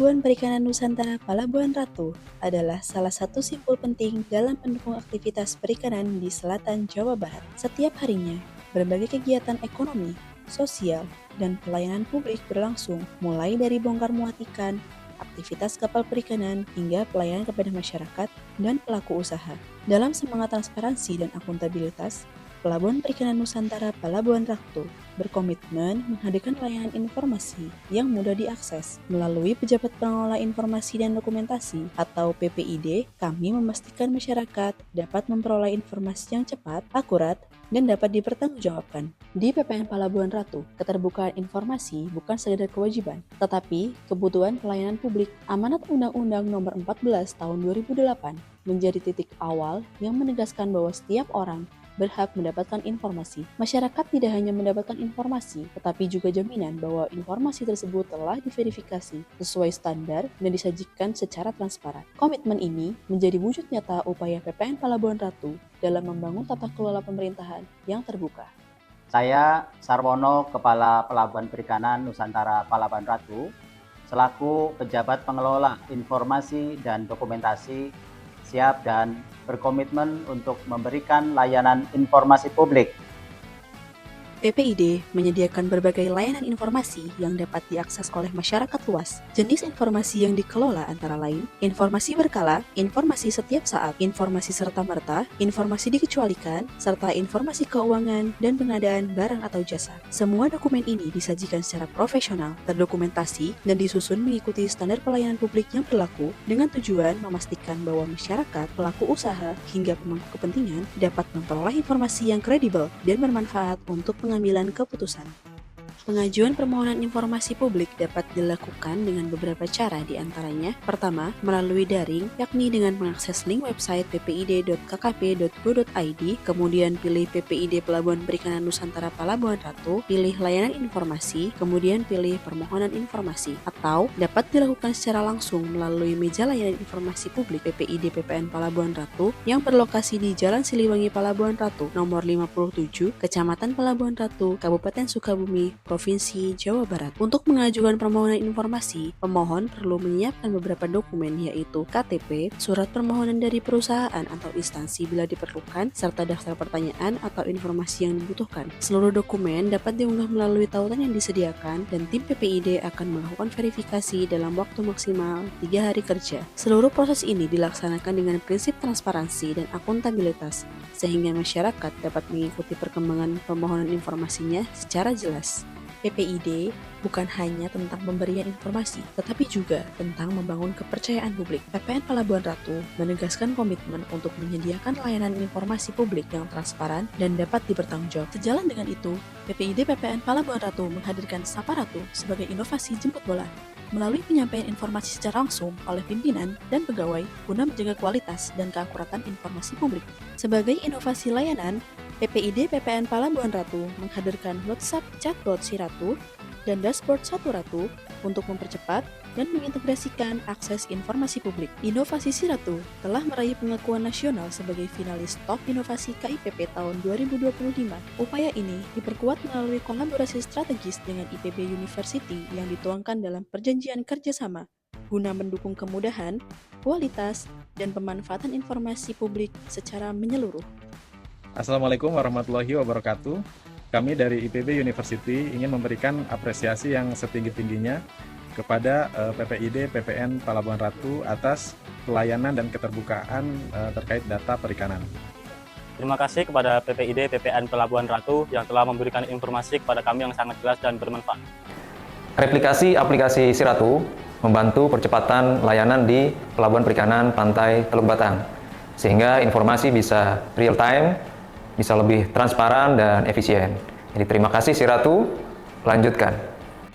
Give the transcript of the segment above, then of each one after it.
Pelabuhan Perikanan Nusantara Palabuhan Ratu adalah salah satu simpul penting dalam mendukung aktivitas perikanan di selatan Jawa Barat. Setiap harinya, berbagai kegiatan ekonomi, sosial, dan pelayanan publik berlangsung, mulai dari bongkar muat ikan, aktivitas kapal perikanan, hingga pelayanan kepada masyarakat dan pelaku usaha. Dalam semangat transparansi dan akuntabilitas, Pelabuhan Perikanan Nusantara Palabuhan Ratu berkomitmen menghadirkan layanan informasi yang mudah diakses. Melalui Pejabat Pengelola Informasi dan Dokumentasi atau PPID, kami memastikan masyarakat dapat memperoleh informasi yang cepat, akurat, dan dapat dipertanggungjawabkan. Di PPN Palabuhan Ratu, keterbukaan informasi bukan sekedar kewajiban, tetapi kebutuhan pelayanan publik. Amanat Undang-Undang Nomor 14 Tahun 2008 menjadi titik awal yang menegaskan bahwa setiap orang berhak mendapatkan informasi. Masyarakat tidak hanya mendapatkan informasi, tetapi juga jaminan bahwa informasi tersebut telah diverifikasi sesuai standar dan disajikan secara transparan. Komitmen ini menjadi wujud nyata upaya PPN Palabuhan Ratu dalam membangun tata kelola pemerintahan yang terbuka. Saya Sarwono, Kepala Pelabuhan Perikanan Nusantara Palabuhan Ratu, selaku Pejabat Pengelola Informasi dan Dokumentasi, siap dan berkomitmen untuk memberikan layanan informasi publik. PPID menyediakan berbagai layanan informasi yang dapat diakses oleh masyarakat luas. Jenis informasi yang dikelola antara lain, informasi berkala, informasi setiap saat, informasi serta-merta, informasi dikecualikan, serta informasi keuangan dan pengadaan barang atau jasa. Semua dokumen ini disajikan secara profesional, terdokumentasi, dan disusun mengikuti standar pelayanan publik yang berlaku dengan tujuan memastikan bahwa masyarakat, pelaku usaha, hingga pemangku kepentingan dapat memperoleh informasi yang kredibel dan bermanfaat untuk pengambilan keputusan. Pengajuan permohonan informasi publik dapat dilakukan dengan beberapa cara, diantaranya pertama, melalui daring, yakni dengan mengakses link website ppid.kkp.go.id, kemudian pilih PPID Pelabuhan Perikanan Nusantara Palabuhan Ratu, pilih layanan informasi, kemudian pilih permohonan informasi, atau dapat dilakukan secara langsung melalui meja layanan informasi publik PPID PPN Palabuhan Ratu yang berlokasi di Jalan Siliwangi Palabuhan Ratu, nomor 57, Kecamatan Palabuhan Ratu, Kabupaten Sukabumi, Provinsi Jawa Barat. Untuk mengajukan permohonan informasi, pemohon perlu menyiapkan beberapa dokumen, yaitu KTP, surat permohonan dari perusahaan atau instansi bila diperlukan, serta daftar pertanyaan atau informasi yang dibutuhkan. Seluruh dokumen dapat diunggah melalui tautan yang disediakan dan tim PPID akan melakukan verifikasi dalam waktu maksimal 3 hari kerja. Seluruh proses ini dilaksanakan dengan prinsip transparansi dan akuntabilitas, sehingga masyarakat dapat mengikuti perkembangan permohonan informasinya secara jelas. PPID bukan hanya tentang pemberian informasi, tetapi juga tentang membangun kepercayaan publik. PPN Palabuhan Ratu menegaskan komitmen untuk menyediakan layanan informasi publik yang transparan dan dapat dipertanggungjawab. Sejalan dengan itu, PPID PPN Palabuhan Ratu menghadirkan Sapa Ratu sebagai inovasi jemput bola, melalui penyampaian informasi secara langsung oleh pimpinan dan pegawai guna menjaga kualitas dan keakuratan informasi publik. Sebagai inovasi layanan, PPID PPN Palabuhan Ratu menghadirkan WhatsApp Chatbot Si Ratu dan Dashboard Satu Ratu untuk mempercepat dan mengintegrasikan akses informasi publik. Inovasi Si Ratu telah meraih pengakuan nasional sebagai finalis Top Inovasi KIPP tahun 2025. Upaya ini diperkuat melalui kolaborasi strategis dengan IPB University yang dituangkan dalam perjanjian kerjasama guna mendukung kemudahan, kualitas, dan pemanfaatan informasi publik secara menyeluruh. Assalamualaikum warahmatullahi wabarakatuh. Kami dari IPB University ingin memberikan apresiasi yang setinggi-tingginya kepada PPID PPN Palabuhan Ratu atas pelayanan dan keterbukaan terkait data perikanan. Terima kasih kepada PPID PPN Palabuhan Ratu yang telah memberikan informasi kepada kami yang sangat jelas dan bermanfaat. Replikasi aplikasi Si Ratu membantu percepatan layanan di Pelabuhan Perikanan Pantai Teluk Batang, sehingga informasi bisa real time, bisa lebih transparan dan efisien. Jadi terima kasih Si Ratu, lanjutkan.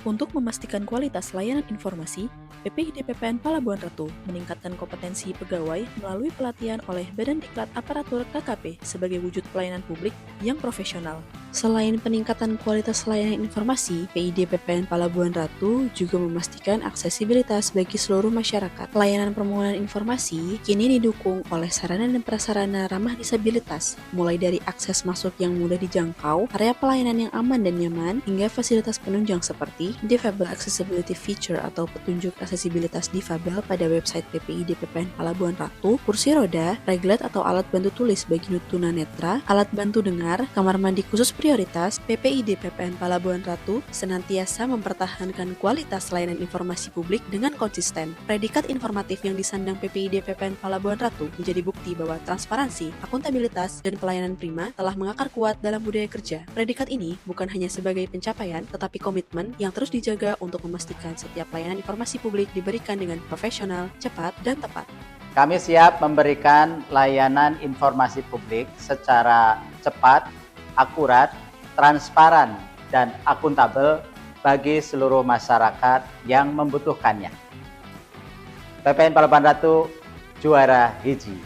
Untuk memastikan kualitas layanan informasi, PPID PPN Palabuhan Ratu meningkatkan kompetensi pegawai melalui pelatihan oleh Badan Diklat Aparatur KKP sebagai wujud pelayanan publik yang profesional. Selain peningkatan kualitas layanan informasi, PID PPN Palabuhan Ratu juga memastikan aksesibilitas bagi seluruh masyarakat. Layanan permohonan informasi kini didukung oleh sarana dan prasarana ramah disabilitas, mulai dari akses masuk yang mudah dijangkau, area pelayanan yang aman dan nyaman, hingga fasilitas penunjang seperti Difabel Accessibility Feature atau petunjuk aksesibilitas difabel pada website PPID PPN Palabuhan Ratu, kursi roda, reglet atau alat bantu tulis bagi tunanetra, alat bantu dengar, kamar mandi khusus prioritas. PPID PPN Palabuhan Ratu senantiasa mempertahankan kualitas layanan informasi publik dengan konsisten. Predikat informatif yang disandang PPID PPN Palabuhan Ratu menjadi bukti bahwa transparansi, akuntabilitas, dan pelayanan prima telah mengakar kuat dalam budaya kerja. Predikat ini bukan hanya sebagai pencapaian, tetapi komitmen yang terus dijaga untuk memastikan setiap layanan informasi publik diberikan dengan profesional, cepat, dan tepat. Kami siap memberikan layanan informasi publik secara cepat, akurat, transparan, dan akuntabel bagi seluruh masyarakat yang membutuhkannya. PPN Palabuhan Ratu juara hiji.